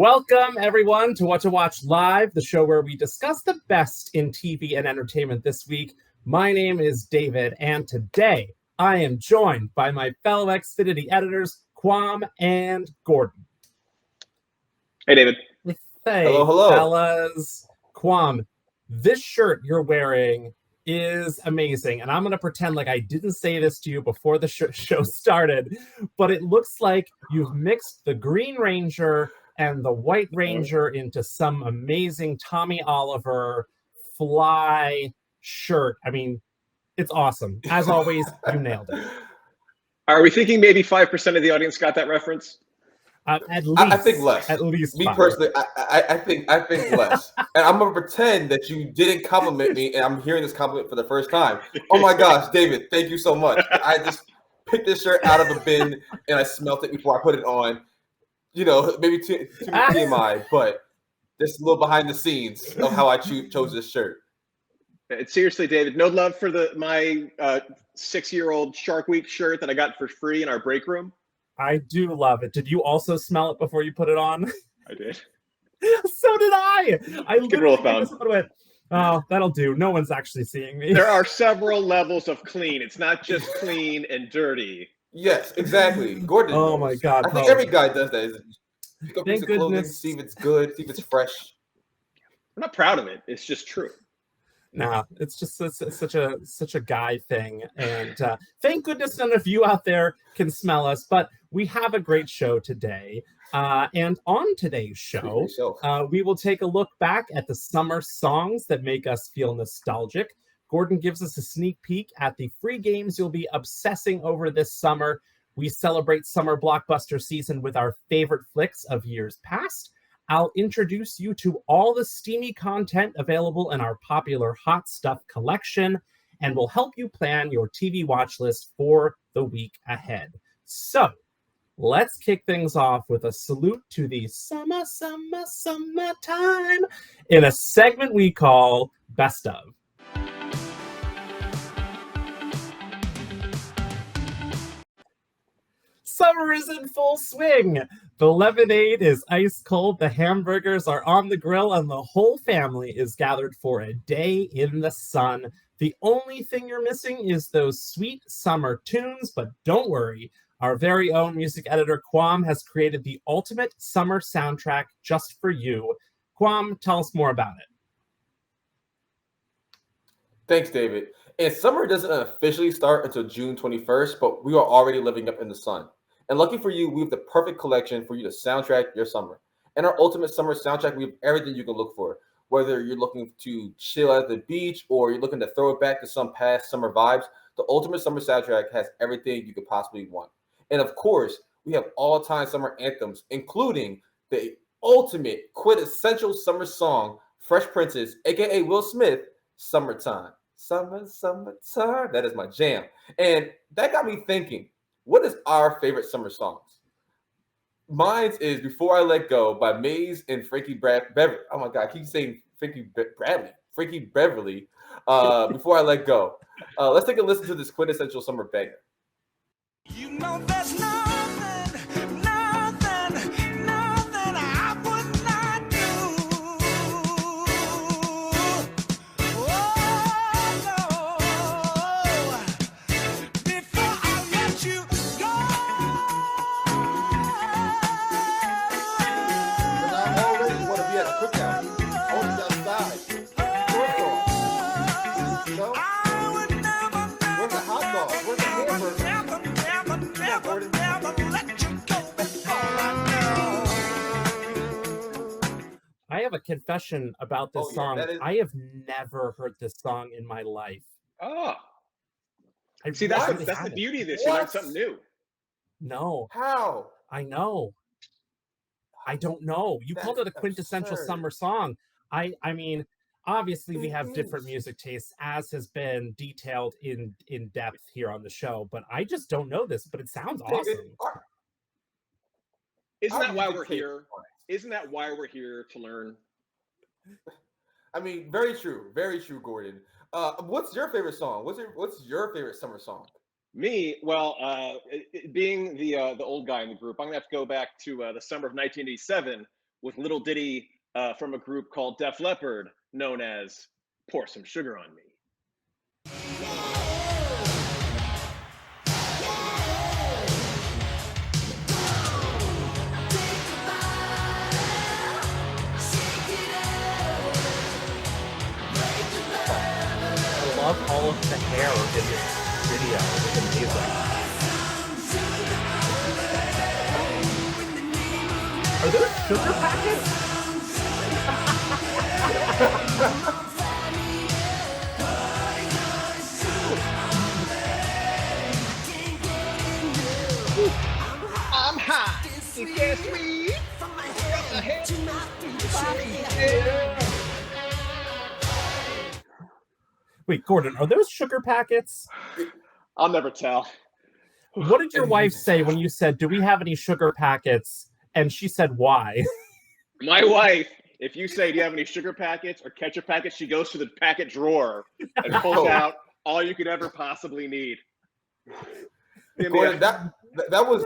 Welcome, everyone, to What to Watch Live, the show where we discuss the best in TV and entertainment this week. My name is David, and today I am joined by my fellow Xfinity editors, Quam and Gordon. Hey, David. Hey, hello. Fellas. Quam, this shirt you're wearing is amazing, and I'm going to pretend like I didn't say this to you before the show started, but it looks like you've mixed the Green Ranger and the White Ranger into some amazing Tommy Oliver fly shirt. I mean, it's awesome. As always, you nailed it. Are we thinking maybe 5% of the audience got that reference? At least, I think less. At least, me 5. personally, I think less. And I'm gonna pretend that you didn't compliment me, and I'm hearing this compliment for the first time. Oh my gosh, David, thank you so much. I just picked this shirt out of a bin and I smelt it before I put it on. You know, maybe too much TMI, but just a little behind the scenes of how I chose this shirt. Seriously, David, no love for my 6-year-old Shark Week shirt that I got for free in our break room. I do love it. Did you also smell it before you put it on? I did. So did I. I literally just went, oh, that'll do. No one's actually seeing me. There are several levels of clean. It's not just clean and dirty. Yes, exactly. Gordon. Oh my God. I think every guy does that. Pick up a piece of clothing, goodness. see if it's good, see if it's fresh. I'm not proud of it. It's just true. Nah, it's just such a guy thing, and thank goodness none of you out there can smell us. But we have a great show today, and on today's show, we will take a look back at the summer songs that make us feel nostalgic. Gordon gives us a sneak peek at the free games you'll be obsessing over this summer. We celebrate summer blockbuster season with our favorite flicks of years past. I'll introduce you to all the steamy content available in our popular Hot Stuff collection, and will help you plan your TV watch list for the week ahead. So, let's kick things off with a salute to the summertime in a segment we call Best Of. Summer is in full swing. The lemonade is ice cold, the hamburgers are on the grill, and the whole family is gathered for a day in the sun. The only thing you're missing is those sweet summer tunes, but don't worry. Our very own music editor, Quam, has created the ultimate summer soundtrack just for you. Quam, tell us more about it. Thanks, David. And summer doesn't officially start until June 21st, but we are already living up in the sun. And lucky for you, we have the perfect collection for you to soundtrack your summer. And our ultimate summer soundtrack, we have everything you can look for. Whether you're looking to chill at the beach or you're looking to throw it back to some past summer vibes, the ultimate summer soundtrack has everything you could possibly want. And of course, we have all-time summer anthems, including the ultimate quintessential summer song, Fresh Prince's, aka Will Smith, Summertime. Summertime. That is my jam. And that got me thinking, what is our favorite summer songs? Mine is Before I Let Go by Maze and Frankie Beverly. Oh my God, I keep saying Frankie Beverly. Before I Let Go. Let's take a listen to this quintessential summer banger. You know there's nothing I would not do. Oh, no. Before I let you go. When I'm already want to be at a cookout, always outside. So, where's the hot dog? Where's the hamburger? I have a confession about this song. I have never heard this song in my life. Oh. See, that's the beauty of this. You learn something new. No. How? I know. I don't know. You called it a quintessential summer song. I mean, obviously we have different music tastes, as has been detailed in depth here on the show, but I just don't know this, but it sounds awesome. Isn't that why we're here? Isn't that why we're here to learn? I mean, very true, Gordon. What's your favorite song? What's your favorite summer song? Me, well, being the old guy in the group, I'm gonna have to go back to the summer of 1987 with little ditty from a group called Def Leppard, known as "Pour Some Sugar on Me." I love all of the hair in this video. It's amazing. Are those sugar packets? I'm hot, you can't sweet. From my head to my feet. Wait, Gordon, are those sugar packets? I'll never tell. What did your wife say when you said, "Do we have any sugar packets?" And she said, "Why?" My wife, if you say, "Do you have any sugar packets or ketchup packets?" she goes to the packet drawer and pulls out all you could ever possibly need. Gordon, that was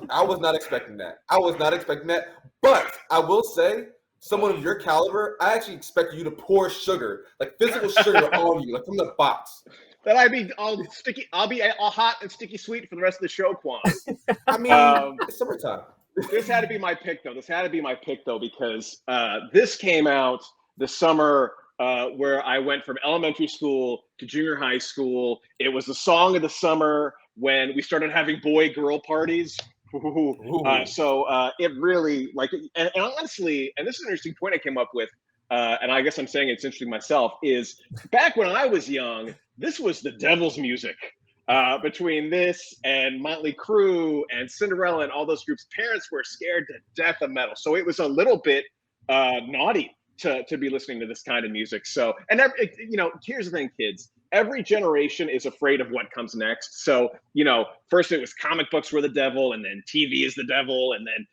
I was not expecting that. I was not expecting that. But I will say, someone of your caliber, I actually expect you to pour sugar, like physical sugar on you, like from the box. Then I'd be all sticky. I'll be all hot and sticky sweet for the rest of the show, Quan. I mean, it's summertime. This had to be my pick, though. Because this came out the summer where I went from elementary school to junior high school. It was the song of the summer when we started having boy-girl parties. So it really, like, and honestly, and this is an interesting point I came up with, and I guess I'm saying it's interesting myself, is back when I was young, this was the devil's music. Between this and Motley Crue and Cinderella and all those groups, parents were scared to death of metal. So it was a little bit naughty to be listening to this kind of music. So, and here's the thing, kids. Every generation is afraid of what comes next. So, first it was comic books were the devil, and then TV is the devil, and then,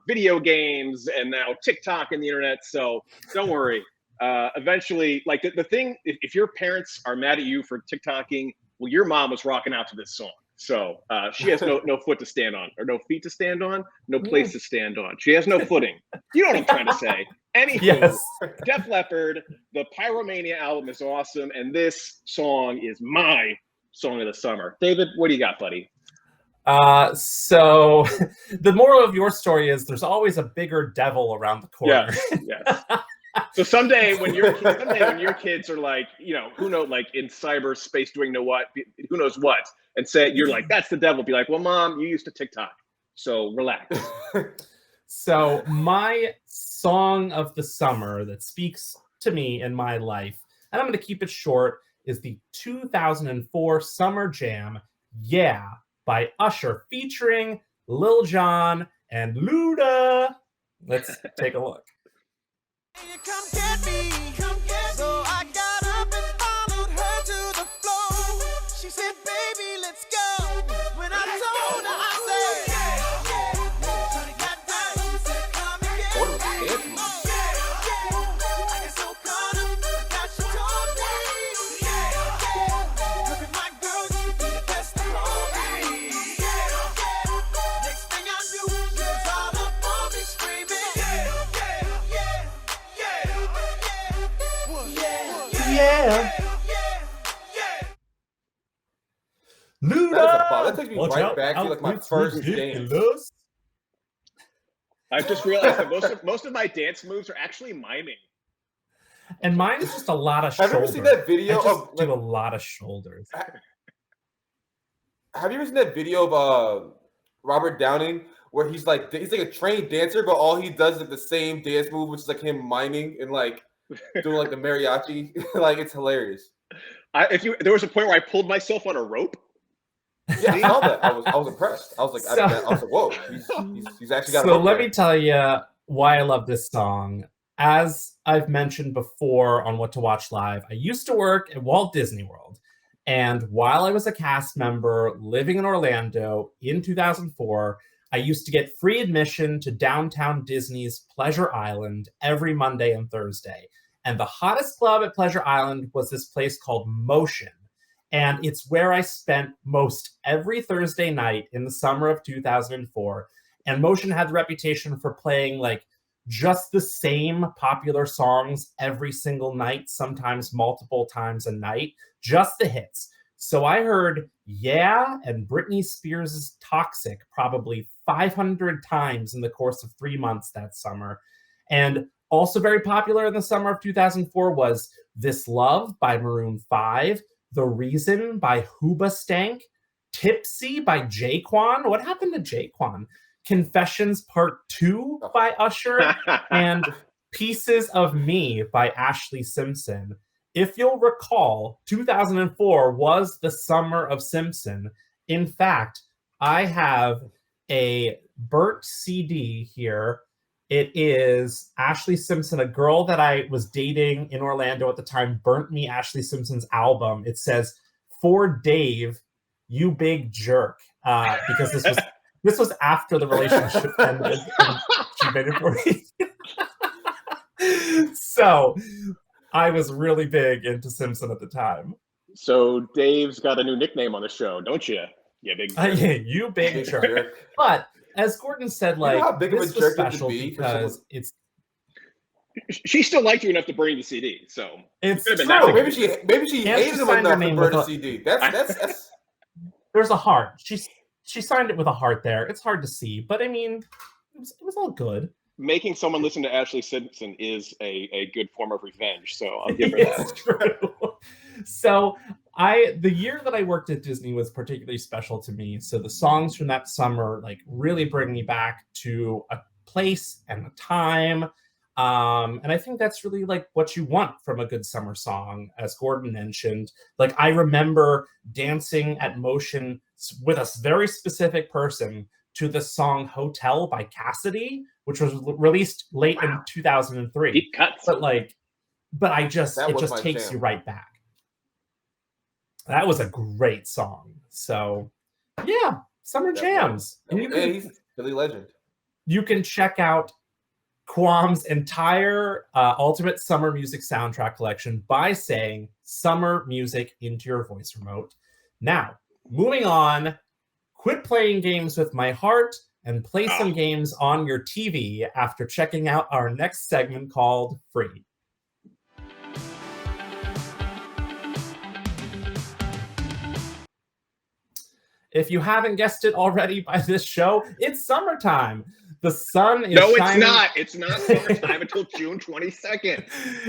video games, and now TikTok and the internet. So don't worry. Eventually, like the thing, if your parents are mad at you for TikToking, well, your mom was rocking out to this song. So she has no foot to stand on, or no feet to stand on, no place to stand on. She has no footing. You know what I'm trying to say. Anywho, Yes. Def Leppard, the Pyromania album is awesome, and this song is my song of the summer. David, what do you got, buddy? So the moral of your story is there's always a bigger devil around the corner. Yes. So someday when your kids are like, who knows, like in cyberspace doing who knows what, and say you're like, that's the devil, be like, well, Mom, you used to TikTok, so relax. So my song of the summer that speaks to me in my life, and I'm going to keep it short, is the 2004 Summer Jam, Yeah, by Usher, featuring Lil Jon and Luda. Let's take a look. You come get me, so I got up and followed her to the floor. She said, baby, let's go. When I told her, I said, yeah. Got down, she said, come and get me. I get so caught up, now she told me, look at my girl, she be the best of me. Next thing I knew, she was all up on me screaming, Yeah. Luda! That takes me Watch right out, back to like my outfit's first dance. ridiculous. I just realized that most of my dance moves are actually miming. And mine is just a lot of Have you shoulders. ever seen that video I just of do a lot of shoulders. Have you ever seen that video of Robert Downing where he's like a trained dancer, but all he does is like the same dance move, which is like him miming and like doing like the mariachi? Like, it's hilarious. There was a point where I pulled myself on a rope. Yeah, I saw that. I was impressed. I was like, I was like, whoa, he's actually got. So let me tell you why I love this song. As I've mentioned before on What to Watch Live, I used to work at Walt Disney World. And while I was a cast member living in Orlando in 2004, I used to get free admission to downtown Disney's Pleasure Island every Monday and Thursday. And the hottest club at Pleasure Island was this place called Motion. And it's where I spent most every Thursday night in the summer of 2004. And Motion had the reputation for playing like just the same popular songs every single night, sometimes multiple times a night, just the hits. So I heard Yeah and Britney Spears' Toxic probably 500 times in the course of 3 months that summer. And also very popular in the summer of 2004 was This Love by Maroon 5, The Reason by Hoobastank, Tipsy by Jaquan. What happened to Jaquan? Confessions Part 2 by Usher, and Pieces of Me by Ashley Simpson. If you'll recall, 2004 was the summer of Simpson. In fact, I have a burnt CD here. It is Ashley Simpson, a girl that I was dating in Orlando at the time, burnt me Ashley Simpson's album. It says, "For Dave, you big jerk," because this was after the relationship ended. And she made it for me. So I was really big into Simpson at the time. So Dave's got a new nickname on the show, don't you? Yeah, big jerk. Yeah, you big jerk. But as Gordon said, like, how big of a this was jerk you have to special be for because it's She still liked you enough to bring the CD, so it's could've been true. that maybe she And hated she him signed her enough to name burn with a a- CD. That's There's a heart. She signed it with a heart there. It's hard to see, but I mean, it was all good. making someone listen to Ashley Simpson is a good form of revenge. So I'll give her It's that. true. So the year that I worked at Disney was particularly special to me. So the songs from that summer like really bring me back to a place and a time. And I think that's really like what you want from a good summer song, as Gordon mentioned. Like I remember dancing at Motion with a very specific person to the song Hotel by Cassidy, which was released late in 2003. Deep cuts. But it just my takes jam. you right back. That was a great song. So yeah, summer jams. And he's Billy Legend. you can check out Quam's entire Ultimate Summer Music Soundtrack Collection by saying summer music into your voice remote. Now, moving on, quit playing games with my heart and play some games on your TV after checking out our next segment called Free. If you haven't guessed it already by this show, it's summertime. The sun is shining. No, it's not. It's not summertime until June 22nd.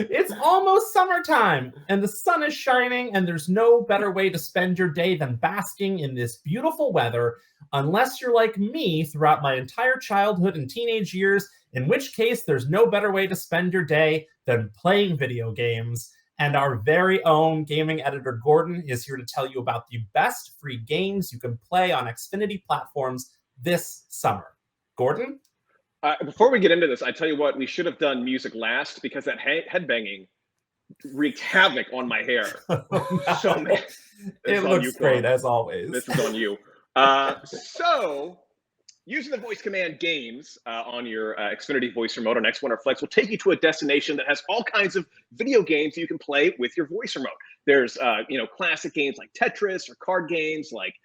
It's almost summertime, and the sun is shining, and there's no better way to spend your day than basking in this beautiful weather, unless you're like me throughout my entire childhood and teenage years, in which case there's no better way to spend your day than playing video games. And our very own gaming editor, Gordon, is here to tell you about the best free games you can play on Xfinity platforms this summer. Gordon? Before we get into this, I tell you what, we should have done music last because that headbanging wreaked havoc on my hair. So man, it looks great as always. This is on you. So, using the voice command games on your Xfinity voice remote on X1 or Flex will take you to a destination that has all kinds of video games you can play with your voice remote. There's classic games like Tetris or card games like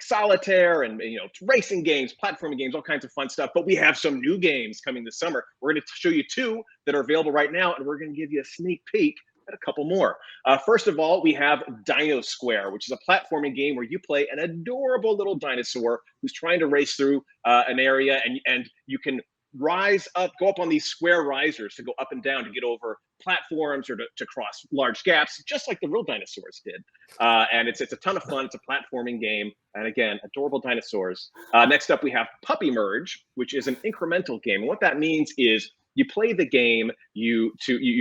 Solitaire and racing games, platforming games, all kinds of fun stuff. But we have some new games coming this summer. We're going to show you two that are available right now, and we're going to give you a sneak peek at a couple more. First of all, we have Dino Square, which is a platforming game where you play an adorable little dinosaur who's trying to race through an area, and you can rise up, go up on these square risers to go up and down to get over platforms or to cross large gaps, just like the real dinosaurs did. And it's a ton of fun. It's a platforming game. And again, adorable dinosaurs. Next up, we have Puppy Merge, which is an incremental game. And what that means is you play the game, you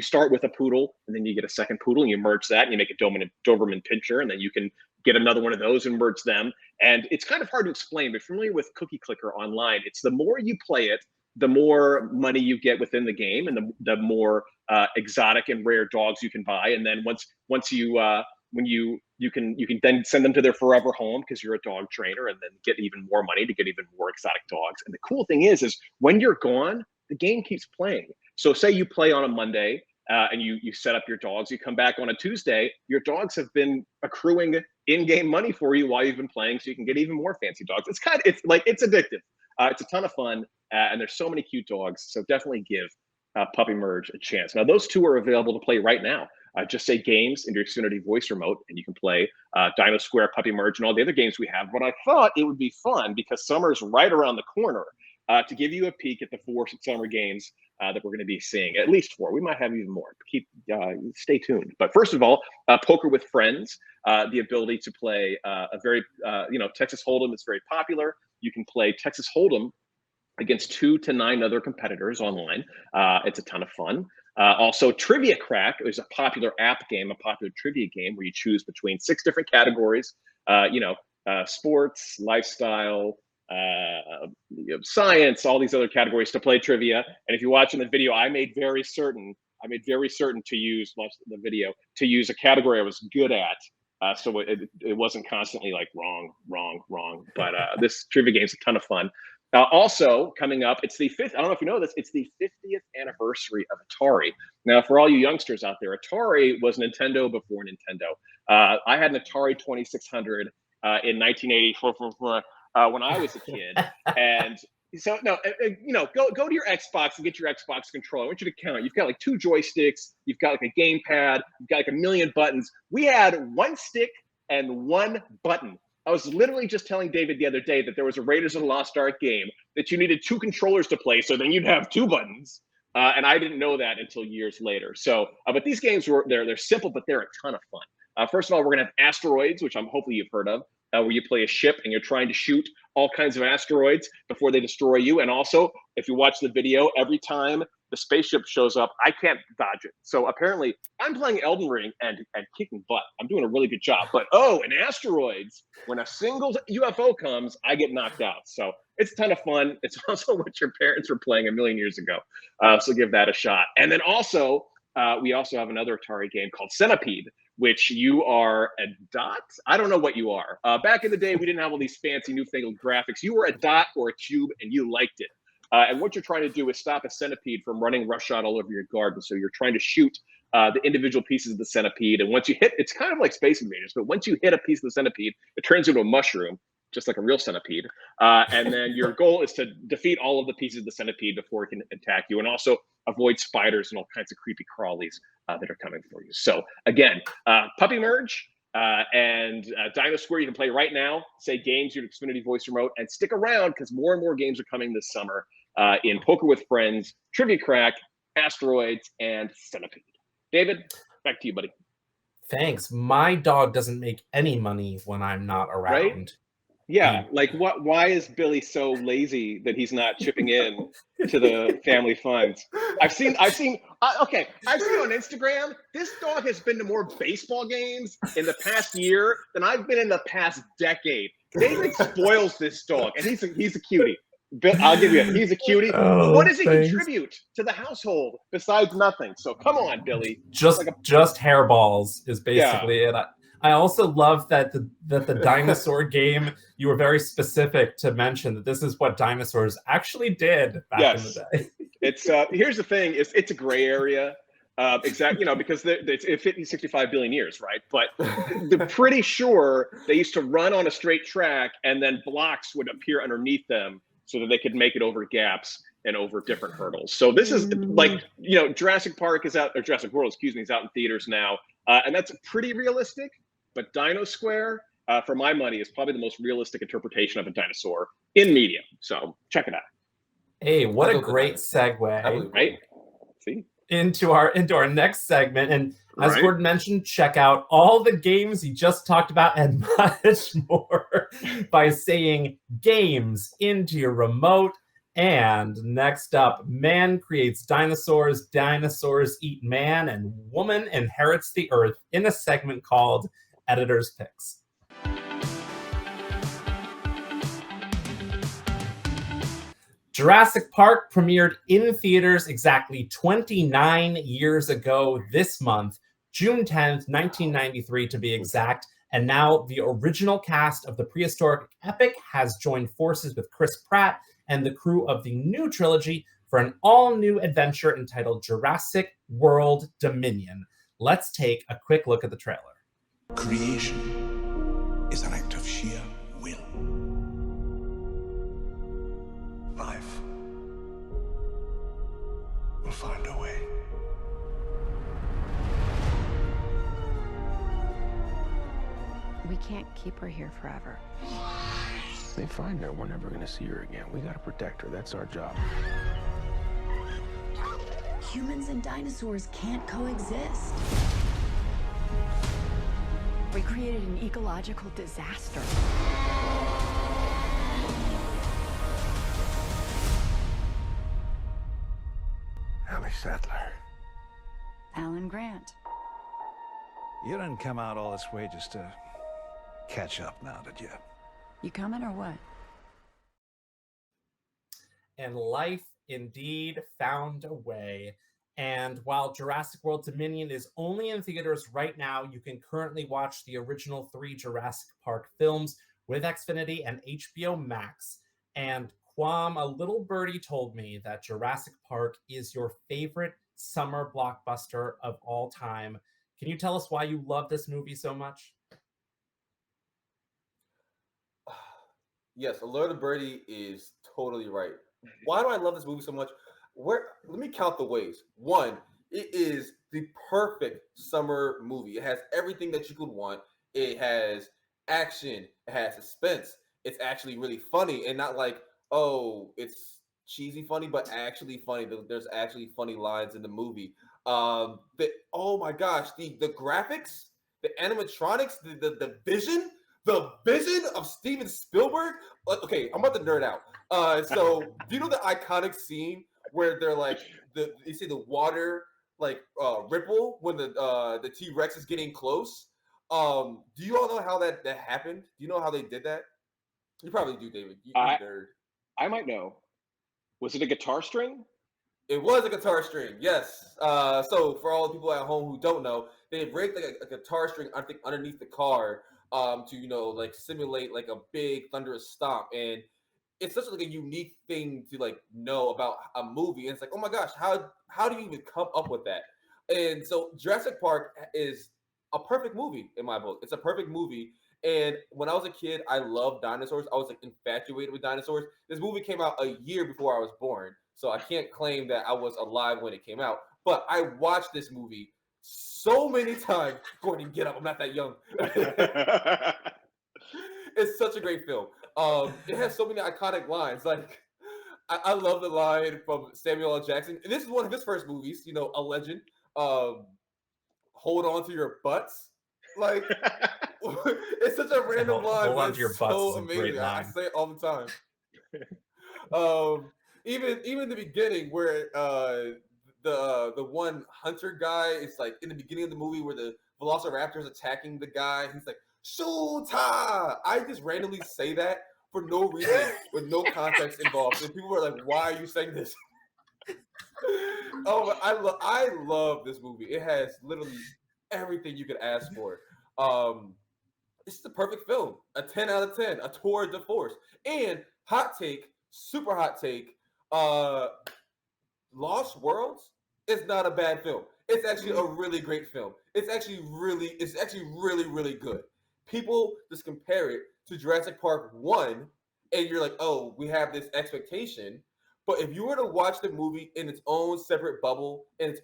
start with a poodle, and then you get a second poodle, and you merge that, and you make a Doberman Pinscher, and then you can get another one of those and merge them. And it's kind of hard to explain, but if you're familiar with Cookie Clicker online, it's the more you play it, the more money you get within the game, and the more exotic and rare dogs you can buy. And then once you can then send them to their forever home because you're a dog trainer, and then get even more money to get even more exotic dogs. And the cool thing is when you're gone, the game keeps playing. So say you play on a Monday and you set up your dogs, you come back on a Tuesday, your dogs have been accruing in-game money for you while you've been playing, so you can get even more fancy dogs. It's addictive. It's a ton of fun, and there's so many cute dogs. So definitely give Puppy Merge a chance. Now, those two are available to play right now. Just say games in your Xfinity voice remote, and you can play Dino Square, Puppy Merge, and all the other games we have. But I thought it would be fun because summer's right around the corner to give you a peek at the 4 summer games that we're going to be seeing. At least 4. We might have even more. Stay tuned. But first of all, Poker with Friends, the ability to play a very, Texas Hold'em is very popular. You can play Texas Hold'em against 2 to 9 other competitors online. It's a ton of fun. Also, Trivia Crack is a popular app game, a popular trivia game where you choose between 6 different categories, sports, lifestyle, science, all these other categories to play trivia. And if you watch in the video, I made very certain to use the video to use a category I was good at. So it wasn't constantly like wrong. But this trivia game is a ton of fun. Also coming up, it's the 5th. I don't know if you know this. It's the 50th anniversary of Atari. Now, for all you youngsters out there, Atari was Nintendo before Nintendo. I had an Atari 2600 in 1984 when I was a kid, and so no, go to your Xbox and get your Xbox controller. I want you to count. You've got like 2 joysticks. You've got like a gamepad. You've got like a million buttons. We had 1 stick and 1 button. I was literally just telling David the other day that there was a Raiders of the Lost Ark game that you needed 2 controllers to play, so then you'd have 2 buttons. And I didn't know that until years later. So, but these games they're simple, but they're a ton of fun. First of all, we're gonna have Asteroids, which hopefully you've heard of, where you play a ship and you're trying to shoot all kinds of asteroids before they destroy you. And also, if you watch the video, every time the spaceship shows up, I can't dodge it. So apparently, I'm playing Elden Ring and kicking butt. I'm doing a really good job. But in Asteroids, when a single UFO comes, I get knocked out. So it's a ton of fun. It's also what your parents were playing a million years ago. So give that a shot. And then also, we also have another Atari game called Centipede, which you are a dot. I don't know what you are. Back in the day, we didn't have all these fancy newfangled graphics. You were a dot or a cube, and you liked it. And what you're trying to do is stop a centipede from running roughshod all over your garden. So you're trying to shoot the individual pieces of the centipede. And once you hit, it's kind of like Space Invaders, but once you hit a piece of the centipede, it turns into a mushroom, just like a real centipede. And then your goal is to defeat all of the pieces of the centipede before it can attack you, and also avoid spiders and all kinds of creepy crawlies that are coming for you. So again, Puppy Merge and Dino Square, you can play right now. Say games, your Xfinity voice remote, and stick around because more and more games are coming this summer in Poker with Friends, Trivia Crack, Asteroids, and Centipede. David, back to you, buddy. Thanks. My dog doesn't make any money when I'm not around. Right? Yeah, like why is Billy so lazy that he's not chipping in to the family funds? I've seen on Instagram, this dog has been to more baseball games in the past year than I've been in the past decade. David spoils this dog, and he's a cutie. I'll give you it. He's a cutie. What does he contribute to the household besides nothing? So come on, Billy. Just hairballs is basically it. I also love that the dinosaur game, you were very specific to mention that this is what dinosaurs actually did back in the day. It's here's the thing, it's a gray area. Exactly, because it's 65 billion years, right? But they're pretty sure they used to run on a straight track and then blocks would appear underneath them so that they could make it over gaps and over different hurdles. So this is like, Jurassic Park is out, or Jurassic World, is out in theaters now. And that's pretty realistic. But Dino Square, for my money, is probably the most realistic interpretation of a dinosaur in media. So check it out. Hey, what a great segue! Right? See? Into our next segment. And as Gordon mentioned, check out all the games he just talked about and much more by saying games into your remote. And next up, man creates dinosaurs, dinosaurs eat man, and woman inherits the earth in a segment called Editor's Picks. Jurassic Park premiered in theaters exactly 29 years ago this month, June 10th, 1993 to be exact. And now the original cast of the prehistoric epic has joined forces with Chris Pratt and the crew of the new trilogy for an all-new adventure entitled Jurassic World Dominion. Let's take a quick look at the trailer. Creation is an act of sheer will. We can't keep her here forever. They find her, we're never gonna see her again. We gotta protect her. That's our job. Humans and dinosaurs can't coexist. We created an ecological disaster. Ellie Sattler. Alan Grant. You didn't come out all this way just to catch up now, did you? You coming or what? And life indeed found a way. And while Jurassic World Dominion is only in theaters right now, you can currently watch the original 3 Jurassic Park films with Xfinity and HBO Max. And Quam, a little birdie told me that Jurassic Park is your favorite summer blockbuster of all time. Can you tell us why you love this movie so much? Yes, Alert of Birdie is totally right. Why do I love this movie so much? Let me count the ways. One, it is the perfect summer movie. It has everything that you could want. It has action. It has suspense. It's actually really funny, and not like, oh, it's cheesy funny, but actually funny. There's actually funny lines in the movie. Oh my gosh, the graphics, the animatronics, the vision. The vision of Steven Spielberg. Okay, I'm about to nerd out. So do you know the iconic scene where they're like you see the water like ripple when the T-Rex is getting close? Do you all know how that happened? Do you know how they did that? You probably do, David. You nerd. I might know. Was it a guitar string? It was a guitar string, yes. So for all the people at home who don't know, they rigged like a guitar string, I think, underneath the car to like simulate like a big thunderous stomp. And it's such like a unique thing to like know about a movie. And it's like, oh my gosh, how do you even come up with that? And so Jurassic Park is a perfect movie in my book. It's a perfect movie. And when I was a kid, I loved dinosaurs. I was like infatuated with dinosaurs. This movie came out a year before I was born, so I can't claim that I was alive when it came out. But I watched this movie so many times. Gordon, get up. I'm not that young. It's such a great film. It has so many iconic lines. Like, I love the line from Samuel L. Jackson. And this is one of his first movies, a legend. Hold on to your butts. Like, it's such a random line. Hold on to your butts so is a amazing. great line. I say it all the time. Even the beginning where the one hunter guy is like in the beginning of the movie where the velociraptor is attacking the guy. He's like, Shoota! I just randomly say that for no reason with no context involved. And people are like, why are you saying this? Oh, I love this movie. It has literally everything you could ask for. It's the perfect film. A 10 out of 10. A tour de force. And hot take, super hot take, Lost Worlds is not a bad film. It's actually a really great film. It's actually really, really good. People just compare it to Jurassic Park 1, and you're like, oh, we have this expectation. But if you were to watch the movie in its own separate bubble, as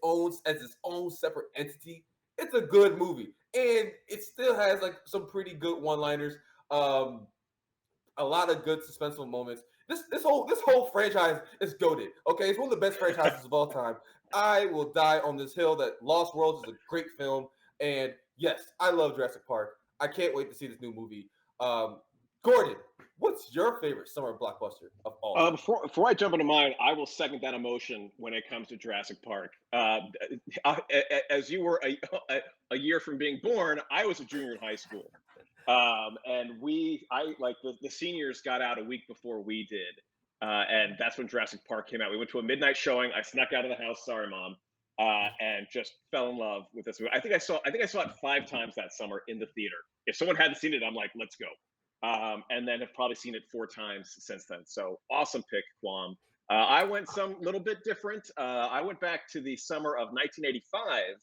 its own separate entity, it's a good movie. And it still has like some pretty good one-liners, a lot of good suspenseful moments. This whole franchise is goated. Okay, it's one of the best franchises of all time. I will die on this hill that Lost Worlds is a great film. And yes, I love Jurassic Park. I can't wait to see this new movie. Gordon, what's your favorite summer blockbuster of all time? Before I jump into mine, I will second that emotion when it comes to Jurassic Park. As you were a year from being born, I was a junior in high school. And the seniors got out a week before we did. And that's when Jurassic Park came out. We went to a midnight showing. I snuck out of the house. Sorry, Mom. And just fell in love with this movie. I think I saw it 5 times that summer in the theater. If someone hadn't seen it, I'm like, let's go. And then have probably seen it 4 times since then. So awesome pick, Quam. I went some little bit different. I went back to the summer of 1985.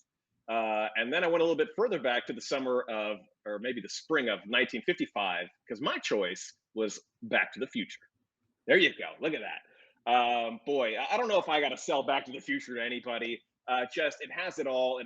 And then I went a little bit further back to the summer of, or maybe the spring of 1955, because my choice was Back to the Future. There you go. Look at that. Boy, I don't know if I got to sell Back to the Future to anybody. it has it all.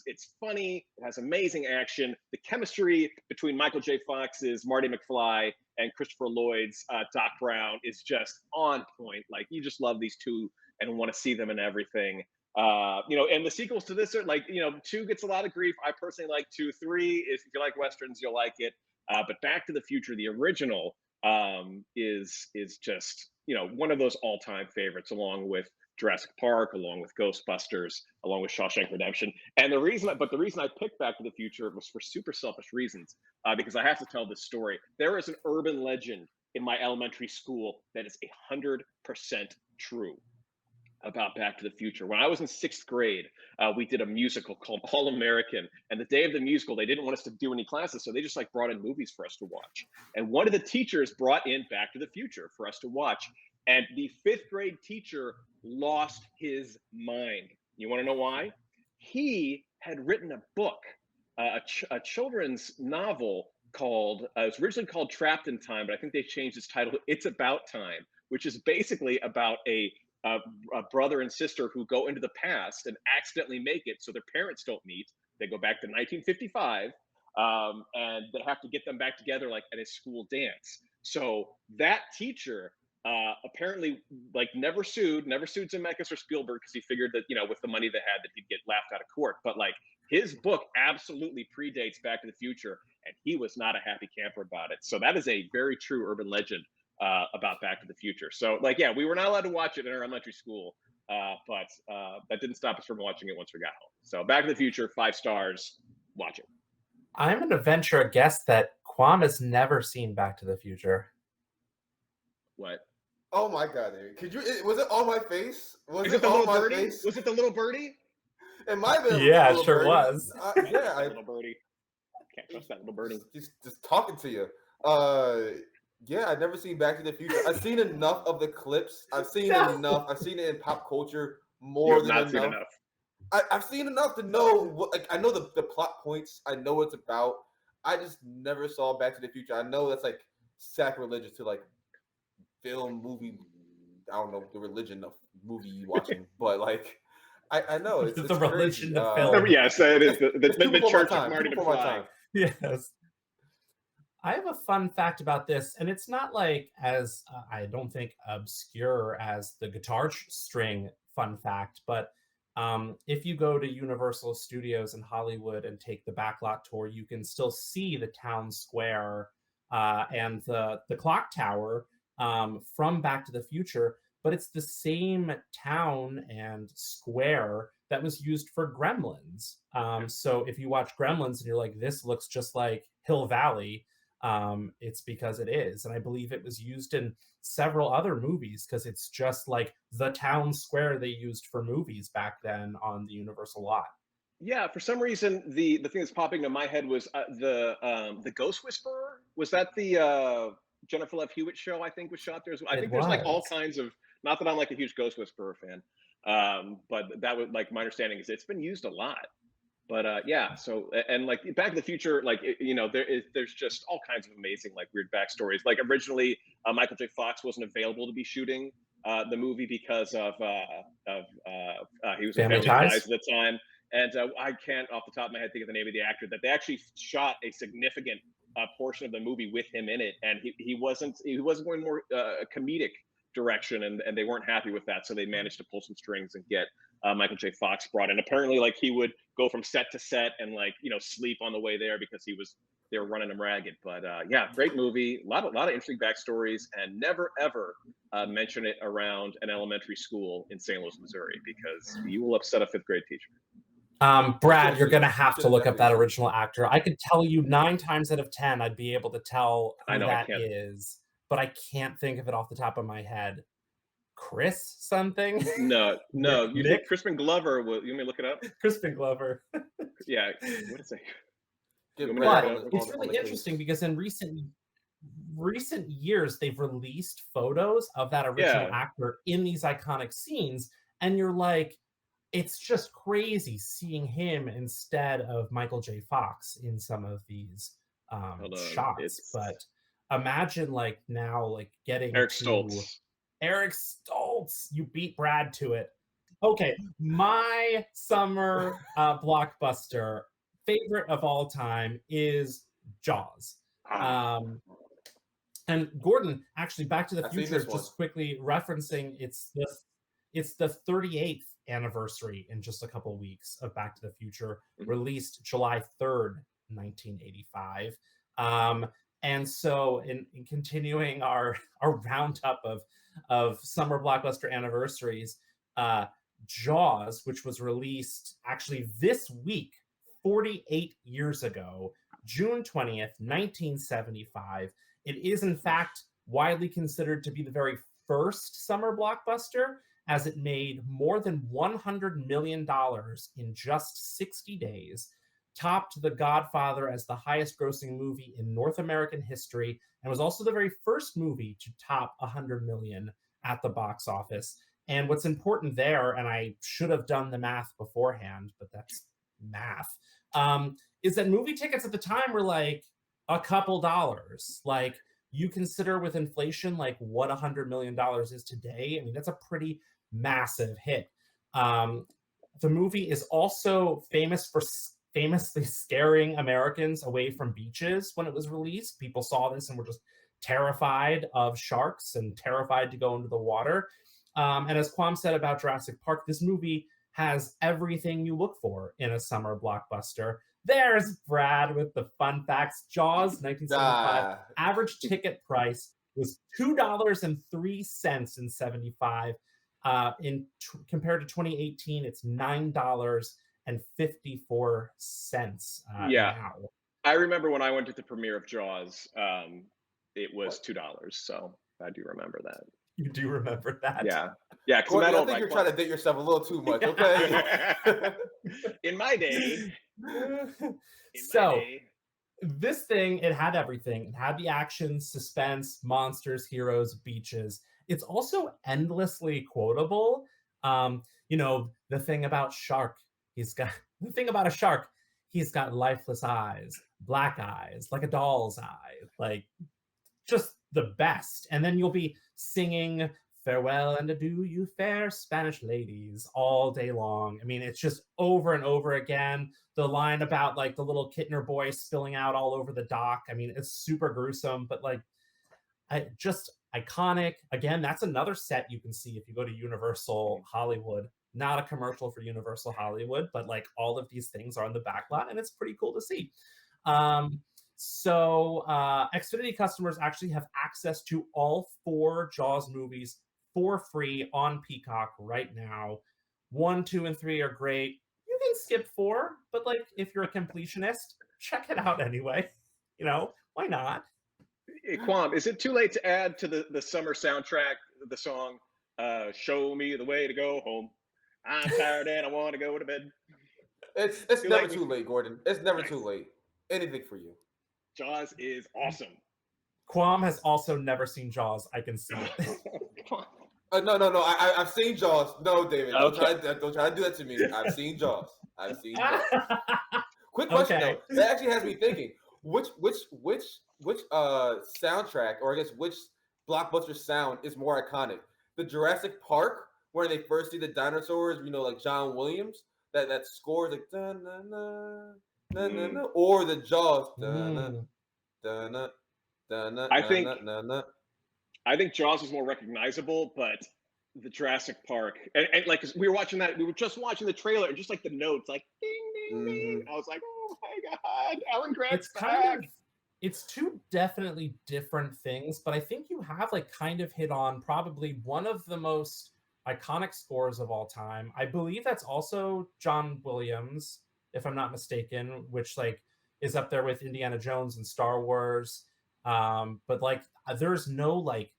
It's funny. It has amazing action. The chemistry between Michael J. Fox's Marty McFly and Christopher Lloyd's Doc Brown is just on point. Like, you just love these two and want to see them in everything. And the sequels to this are like, 2 gets a lot of grief. I personally like 2. 3, if you like westerns, you'll like it. But Back to the Future, the original, is just one of those all-time favorites, along with Jurassic Park, along with Ghostbusters, along with Shawshank Redemption. And the reason I picked Back to the Future was for super selfish reasons, because I have to tell this story. There is an urban legend in my elementary school that is 100% true about Back to the Future. When I was in 6th grade, we did a musical called All American. And the day of the musical, they didn't want us to do any classes, so they just brought in movies for us to watch. And one of the teachers brought in Back to the Future for us to watch. And the 5th grade teacher lost his mind. You want to know why? He had written a book, a children's novel called, it was originally called Trapped in Time, but I think they changed its title to It's About Time, which is basically about a brother and sister who go into the past and accidentally make it so their parents don't meet. They go back to 1955, and they have to get them back together at a school dance. So that teacher apparently never sued Zemeckis or Spielberg, because he figured that with the money they had that he'd get laughed out of court. But his book absolutely predates Back to the Future, and he was not a happy camper about it. So that is a very true urban legend about Back to the Future. So we were not allowed to watch it in our elementary school, but that didn't stop us from watching it once we got home. So Back to the Future, 5 stars. Watch it. I'm going to venture a guess that Kwam has never seen Back to the Future. What? Oh my God, Eric. Was it on my face? Was it the little birdie? Was it the little birdie? It might have been. Yeah, it sure was. Little birdie. Can't trust that little birdie. Just talking to you. I've never seen Back to the Future. I've seen enough of the clips. I've seen enough. I've seen it in pop culture more than enough. I've seen enough to know what. I know the plot points. I know what it's about. I just never saw Back to the Future. I know that's sacrilegious to film, movie. I don't know the religion of movie watching, but I know it's the religion of film. Yes, it is. The church of Marty McFly. Yes. I have a fun fact about this, and it's not as I don't think obscure as the guitar string fun fact, but if you go to Universal Studios in Hollywood and take the backlot tour, you can still see the town square and the clock tower from Back to the Future, but it's the same town and square that was used for Gremlins. So if you watch Gremlins and you're like, this looks just like Hill Valley, it's because it is. And I believe it was used in several other movies because it's just like the town square they used for movies back then on the Universal lot. Yeah, for some reason, the thing that's popping in my head was the Ghost Whisperer. Was that the Jennifer Love Hewitt show? I think was shot there. I think there's all kinds of. Not that I'm a huge Ghost Whisperer fan, but that was my understanding is it's been used a lot. But so and Back to the Future, there's just all kinds of amazing weird backstories. Originally, Michael J. Fox wasn't available to be shooting the movie because of he was in Family Ties at the time, and I can't off the top of my head think of the name of the actor that they actually shot a significant portion of the movie with him in it, and he wasn't going more comedic direction, and they weren't happy with that, so they managed to pull some strings and get Michael J. Fox brought in. Apparently, he would go from set to set and sleep on the way there because they were running him ragged. But great movie, a lot of interesting backstories, and never ever mention it around an elementary school in St. Louis, Missouri, because you will upset a 5th grade teacher. Brad, you're gonna have to look up that original actor. I could tell you 9 times out of 10, I'd be able to tell who that is, but I can't think of it off the top of my head. Chris something? No. You think Crispin Glover? You want me to look it up? Crispin Glover. Yeah. What is it? But it's really interesting because in recent years, they've released photos of that original actor in these iconic scenes, and you're like, it's just crazy seeing him instead of Michael J. Fox in some of these shots. But imagine now getting Eric Stoltz. You beat Brad to it. Okay, my summer blockbuster favorite of all time is Jaws. Um, and Gordon, actually, Back to the I've seen Future, this one. just quickly referencing, it's the 38th anniversary in just a couple weeks of Back to the Future, released July 3rd, 1985. And so, in continuing our roundup of summer blockbuster anniversaries, Jaws, which was released actually this week, 48 years ago, June 20th, 1975. It is, in fact, widely considered to be the very first summer blockbuster, as it made more than $100 million in just 60 days, topped The Godfather as the highest grossing movie in North American history, and was also the very first movie to top 100 million at the box office. And what's important there, and I should have done the math beforehand, but that's math, is that movie tickets at the time were like a couple dollars. Like, you consider with inflation, like what $100 million is today. I mean, that's a pretty massive hit. The movie is also famous for famously scaring Americans away from beaches when it was released. People saw this and were just terrified of sharks and terrified to go into the water. And as Kwam said about Jurassic Park, this movie has everything you look for in a summer blockbuster. There's Brad with the fun facts. Jaws, 1975. Average ticket price was $2.03 in 75. Compared to 2018, it's $9.54 now. I remember when I went to the premiere of Jaws, it was $2. So I do remember that. You do remember that? Yeah. Gordon, I think you're trying to date yourself a little too much. Okay. In my day. This thing, it had everything. It had the action, suspense, monsters, heroes, beaches. It's also endlessly quotable. The thing about shark, he's got lifeless eyes, black eyes, like a doll's eye, like just the best. And then you'll be singing farewell and adieu, you fair Spanish ladies, all day long. I mean, it's just over and over again. The line about like the little Kittner boy spilling out all over the dock. I mean, it's super gruesome, but like, just iconic. Again, that's another set you can see if you go to Universal Hollywood. Not a commercial for Universal Hollywood, but like all of these things are on the back lot, and it's pretty cool to see. So Xfinity customers actually have access to all 4 Jaws movies for free on Peacock right now. 1, 2, and 3 are great. You can skip 4, but like if you're a completionist, check it out anyway. Why not? Hey, Kwam, is it too late to add to the summer soundtrack the song "Show Me the Way to Go Home"? I'm tired and I want to go to bed. It's never too late, Gordon. It's never too late. Anything for you. Jaws is awesome. Kwam has also never seen Jaws. I can see it. No. I've seen Jaws. No, David, don't try to do that to me. I've seen Jaws. Quick question though. That actually has me thinking. Which soundtrack, or I guess which blockbuster sound is more iconic? The Jurassic Park, where they first see the dinosaurs, like John Williams, that score is like da na na na na na, or the Jaws da na da na da na. I think Jaws is more recognizable, but the Jurassic Park, and like we were just watching the trailer, and just like the notes, like ding ding ding. I was like, oh my god, Alan Grant's back. It's 2 definitely different things, but I think you have like kind of hit on probably one of the most iconic scores of all time. I believe that's also John Williams, if I'm not mistaken, which like is up there with Indiana Jones and Star Wars. But like there's no like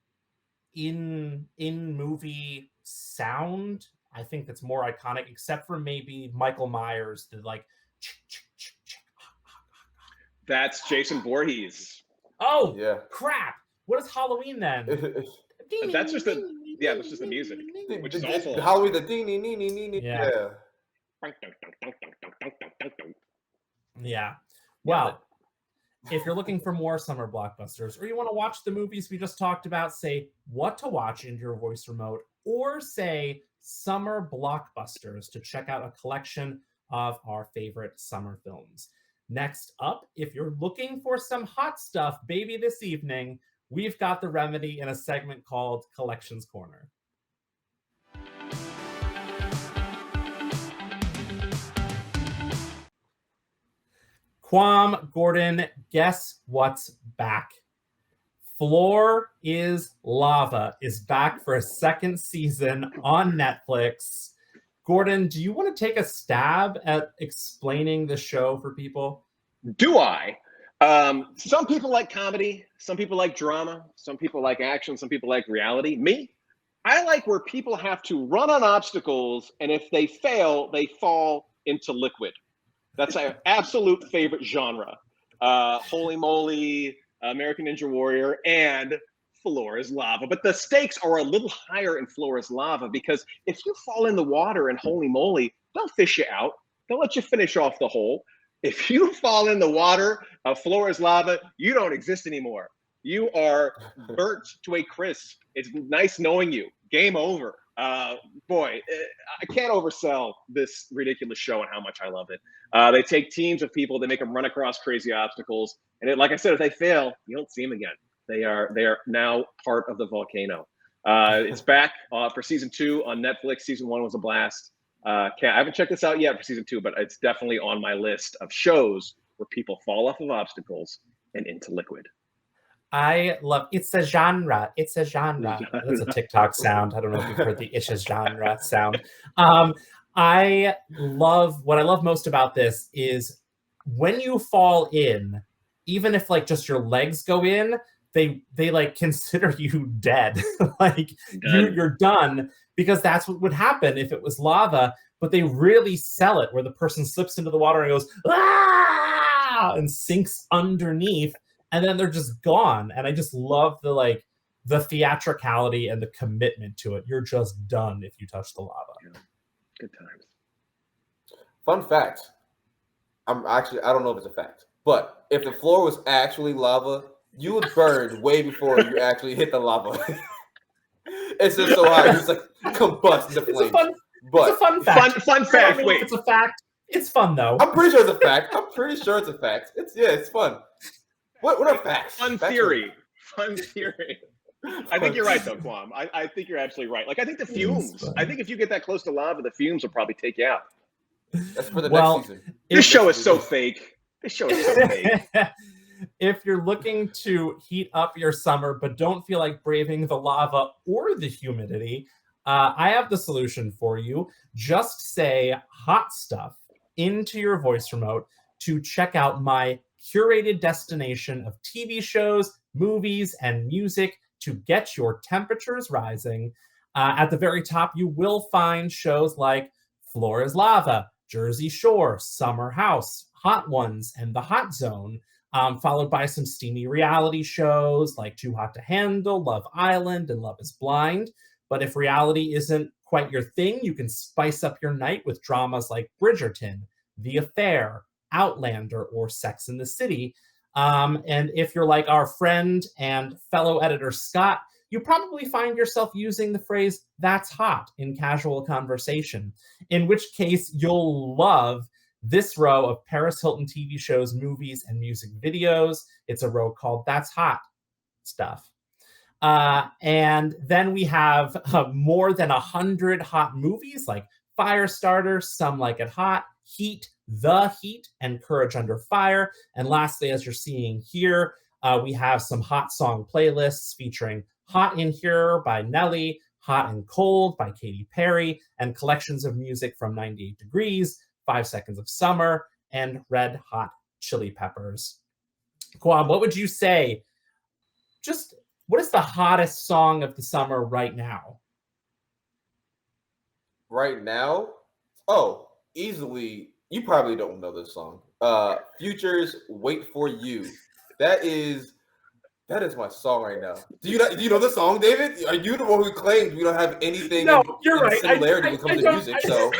in movie sound, I think, that's more iconic, except for maybe Michael Myers, the like That's Jason Voorhees. Oh yeah, crap. What is Halloween then? That's just the music, which is awful. Halloween, the ding ding ding ding ding. Yeah. Yeah. Well, if you're looking for more summer blockbusters, or you want to watch the movies we just talked about, say what to watch into your voice remote, or say summer blockbusters to check out a collection of our favorite summer films. Next up, if you're looking for some hot stuff, baby, this evening, we've got the remedy in a segment called Collections Corner. Quam, Gordon, guess what's back? Floor is Lava is back for a second season on Netflix. Gordon, do you want to take a stab at explaining the show for people? Do I? Some people like comedy, some people like drama, some people like action, some people like reality. Me, I like where people have to run on obstacles, and if they fail, they fall into liquid. That's my absolute favorite genre. Holy Moly, American Ninja Warrior, and Floor is Lava. But the stakes are a little higher in Floor is Lava, because if you fall in the water in Holy Moly, they'll fish you out. They'll let you finish off the hole. If you fall in the water of Floor is Lava, you don't exist anymore. You are burnt to a crisp. It's nice knowing you. Game over. Boy, I can't oversell this ridiculous show and how much I love it. They take teams of people, they make them run across crazy obstacles, and like I said, if they fail, you don't see them again. They are now part of the volcano. It's back for season 2 on Netflix. Season 1 was a blast. I haven't checked this out yet for season 2, but it's definitely on my list of shows where people fall off of obstacles and into liquid. I love it's a genre. It's a genre. That's a TikTok sound. I don't know if you've heard the it's a genre sound. I love what I love most about this is when you fall in, even if like just your legs go in, they like consider you dead. Like you're done, because that's what would happen if it was lava. But they really sell it where the person slips into the water and goes ah! And sinks underneath. And then they're just gone. And I just love the theatricality and the commitment to it. You're just done if you touch the lava. Yeah. Good times. Fun fact. I don't know if it's a fact, but if the floor was actually lava, you would burn way before you actually hit the lava. It's just so hot. It's like combust in the flames. It's a fun fact. Fun fact. Wait, it's a fact. It's fun though. I'm pretty sure it's a fact. It's fun. What are facts? Fun theory. I think you're right, though, Quam. I think you're absolutely right. Like, I think the fumes. I think if you get that close to lava, the fumes will probably take you out. That's for the next season. This show is so fake. If you're looking to heat up your summer, but don't feel like braving the lava or the humidity, I have the solution for you. Just say hot stuff into your voice remote to check out my curated destination of TV shows, movies, and music to get your temperatures rising. At the very top, you will find shows like Floor is Lava, Jersey Shore, Summer House, Hot Ones, and The Hot Zone, followed by some steamy reality shows like Too Hot to Handle, Love Island, and Love is Blind. But if reality isn't quite your thing, you can spice up your night with dramas like Bridgerton, The Affair, Outlander, or Sex and the City. And if you're like our friend and fellow editor Scott, you probably find yourself using the phrase "that's hot" in casual conversation, in which case you'll love this row of Paris Hilton TV shows, movies, and music videos. It's a row called That's Hot Stuff. And then we have more than 100 hot movies like Firestarter, Some Like It Hot, Heat, The Heat, and Courage Under Fire. And lastly, as you're seeing here, we have some hot song playlists featuring Hot in Here by Nelly, Hot and Cold by Katy Perry, and collections of music from 98 Degrees, 5 Seconds of Summer, and Red Hot Chili Peppers. Quam, what would you say? Just what is the hottest song of the summer right now? Right now? Oh, easily. You probably don't know this song. Future's "Wait for You." That is my song right now. Do you know the song, David? Are you the one who claimed we don't have anything? No, you're right. Similarity when it comes to music. So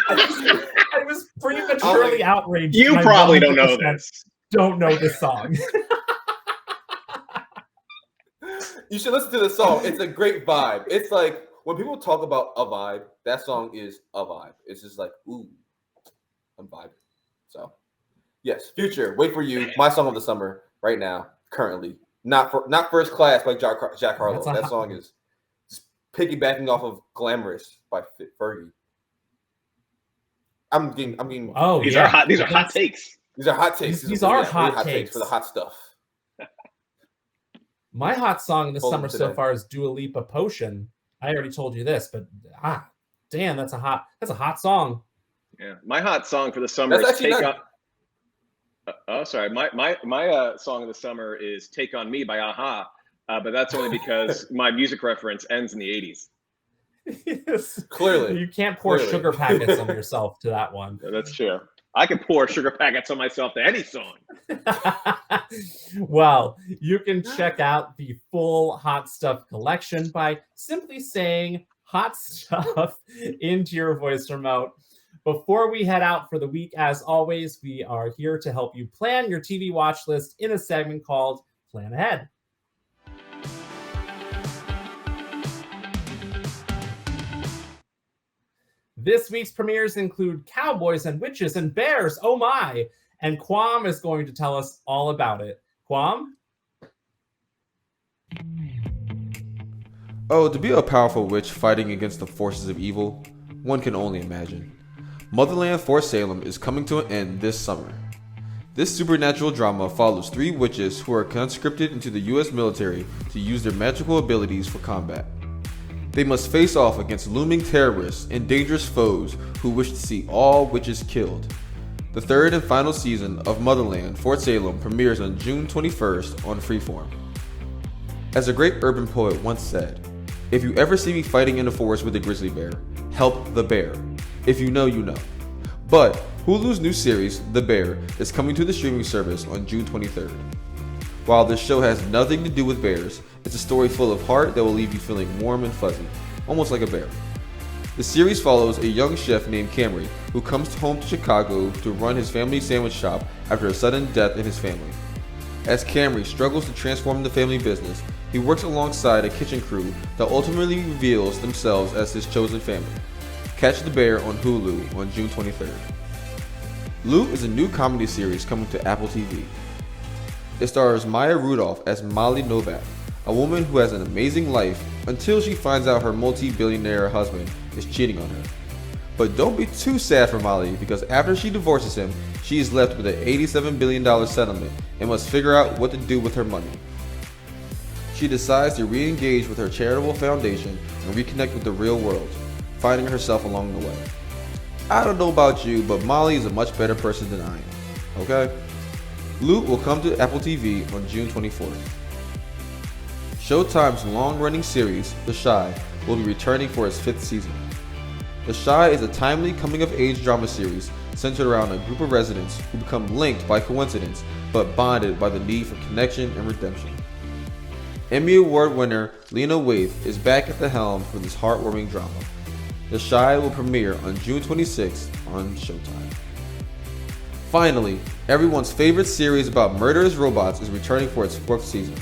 I was prematurely outraged. You probably don't know this. Don't know this song. You should listen to the song. It's a great vibe. It's like when people talk about a vibe, that song is a vibe. It's just like, ooh, I'm vibing. So, yes, Future, Wait for You, my song of the summer right now, currently. Not First Class by Jack Harlow. That song is piggybacking off of Glamorous by Fergie. I'm getting. Oh, These yeah. are hot. These are hot takes. These are hot takes. These are really hot takes for the hot stuff. My hot song this Hold summer on so today. far is Dua Lipa Potion. I already told you this, but damn, that's a hot song. Yeah, my hot song for the summer That's is actually Take not- On. Oh, sorry. My song of the summer is "Take on Me" by Aha, but that's only because my music reference ends in the '80s. Yes. Clearly. You can't pour Clearly. sugar packets on yourself to that one. That's true. I can pour sugar packets on myself to any song. Well, you can check out the full Hot Stuff collection by simply saying Hot Stuff into your voice remote. Before we head out for the week, as always, we are here to help you plan your TV watch list in a segment called Plan Ahead. This week's premieres include Cowboys and Witches and Bears, oh my! And Quam is going to tell us all about it. Quam? Oh, to be a powerful witch fighting against the forces of evil, one can only imagine. Motherland Fort Salem is coming to an end this summer. This supernatural drama follows 3 witches who are conscripted into the US military to use their magical abilities for combat. They must face off against looming terrorists and dangerous foes who wish to see all witches killed. The 3rd and final season of Motherland Fort Salem premieres on June 21st on Freeform. As a great urban poet once said, "If you ever see me fighting in the forest with a grizzly bear, help the bear. If you know, you know." But Hulu's new series, The Bear, is coming to the streaming service on June 23rd. While this show has nothing to do with bears, it's a story full of heart that will leave you feeling warm and fuzzy, almost like a bear. The series follows a young chef named Camry who comes home to Chicago to run his family sandwich shop after a sudden death in his family. As Camry struggles to transform the family business, he works alongside a kitchen crew that ultimately reveals themselves as his chosen family. Catch The Bear on Hulu on June 23rd. Lou is a new comedy series coming to Apple TV. It stars Maya Rudolph as Molly Novak, a woman who has an amazing life until she finds out her multi-billionaire husband is cheating on her. But don't be too sad for Molly, because after she divorces him, she is left with an $87 billion settlement and must figure out what to do with her money. She decides to re-engage with her charitable foundation and reconnect with the real world, finding herself along the way. I don't know about you, but Molly is a much better person than I am, okay? Loot will come to Apple TV on June 24th. Showtime's long-running series, The Chi, will be returning for its 5th season. The Chi is a timely coming-of-age drama series centered around a group of residents who become linked by coincidence but bonded by the need for connection and redemption. Emmy Award winner Lena Waithe is back at the helm for this heartwarming drama. The Chi will premiere on June 26th on Showtime. Finally, everyone's favorite series about murderous robots is returning for its 4th season.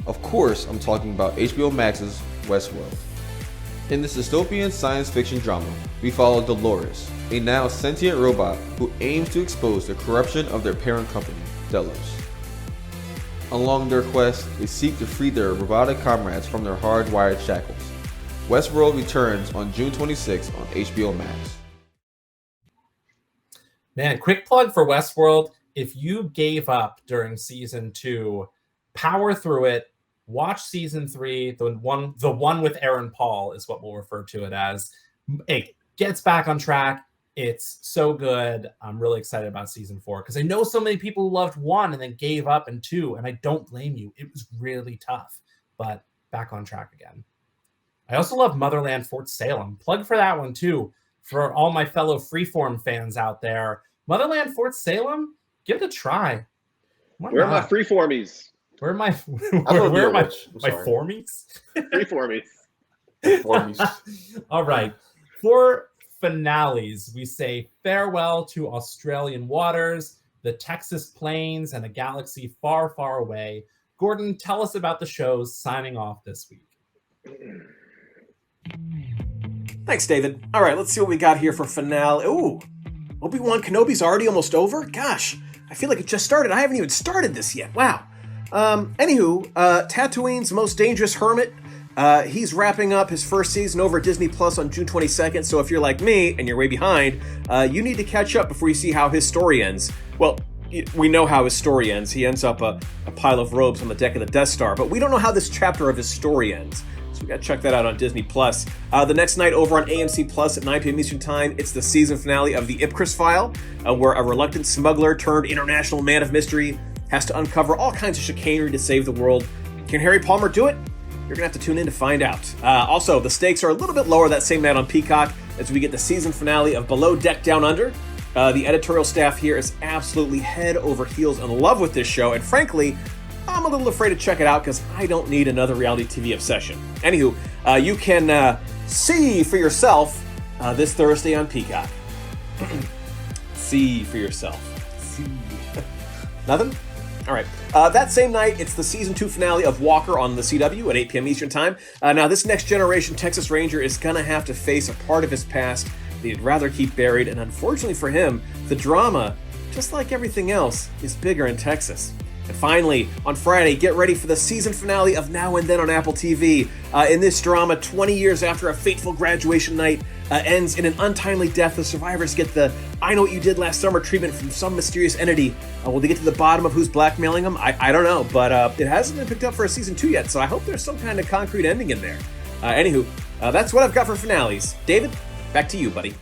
Of course, I'm talking about HBO Max's Westworld. In this dystopian science fiction drama, we follow Dolores, a now sentient robot who aims to expose the corruption of their parent company, Delos. Along their quest, they seek to free their robotic comrades from their hardwired shackles. Westworld returns on June 26th on HBO Max. Man, quick plug for Westworld. If you gave up during season 2, power through it. Watch season 3. The one with Aaron Paul is what we'll refer to it as. It gets back on track. It's so good. I'm really excited about season 4 because I know so many people who loved 1 and then gave up in 2, and I don't blame you. It was really tough, but back on track again. I also love Motherland Fort Salem. Plug for that one too. For all my fellow Freeform fans out there, Motherland Fort Salem, give it a try. Where are my freeformies? Where are my formies? Freeformies. All right. For finales, we say farewell to Australian waters, the Texas plains, and a galaxy far, far away. Gordon, tell us about the shows signing off this week. Thanks, David. All right, let's see what we got here for finale. Ooh, Obi-Wan Kenobi's already almost over? Gosh, I feel like it just started. I haven't even started this yet. Wow. Anywho, Tatooine's Most Dangerous Hermit. He's wrapping up his first season over at Disney Plus on June 22nd, so if you're like me and you're way behind, you need to catch up before you see how his story ends. Well, we know how his story ends. He ends up a pile of robes on the deck of the Death Star, but we don't know how this chapter of his story ends. So we gotta check that out on Disney Plus. The next night over on AMC Plus at 9 p.m. Eastern Time, it's the season finale of The Ipcris File, where a reluctant smuggler turned international man of mystery has to uncover all kinds of chicanery to save the world. Can Harry Palmer do it? You're gonna have to tune in to find out. Also, the stakes are a little bit lower that same night on Peacock as we get the season finale of Below Deck Down Under. The editorial staff here is absolutely head over heels in love with this show, and frankly, I'm a little afraid to check it out because I don't need another reality TV obsession. Anywho, you can see for yourself this Thursday on Peacock. See for yourself. See. Nothing? All right. That same night, it's the season 2 finale of Walker on the CW at 8 p.m. Eastern Time. Now, this next generation Texas Ranger is going to have to face a part of his past that he'd rather keep buried, and unfortunately for him, the drama, just like everything else, is bigger in Texas. And finally, on Friday, get ready for the season finale of Now and Then on Apple TV. In this drama, 20 years after a fateful graduation night ends in an untimely death, the survivors get the "I know what you did last summer" treatment from some mysterious entity. Will they get to the bottom of who's blackmailing them? I don't know, but it hasn't been picked up for a season 2 yet, so I hope there's some kind of concrete ending in there. Anywho, that's what I've got for finales. David, back to you, buddy.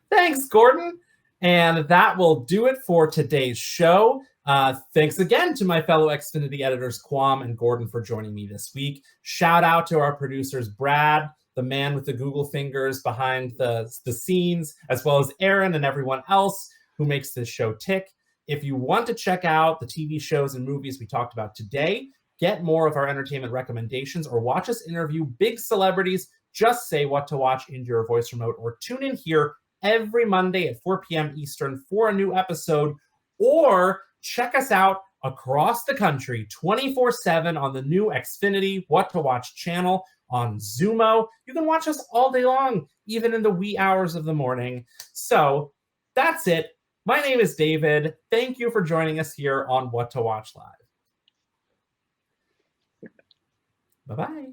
Thanks, Gordon. And that will do it for today's show. Thanks again to my fellow Xfinity editors, Quam and Gordon, for joining me this week. Shout out to our producers, Brad, the man with the Google fingers behind the scenes, as well as Aaron and everyone else who makes this show tick. If you want to check out the TV shows and movies we talked about today, get more of our entertainment recommendations, or watch us interview big celebrities, just say what to watch into your voice remote, or tune in here every Monday at 4 p.m. Eastern for a new episode, or check us out across the country 24/7 on the new Xfinity What to Watch channel on Zumo. You can watch us all day long, even in the wee hours of the morning. So that's it. My name is David. Thank you for joining us here on What to Watch Live. Bye-bye.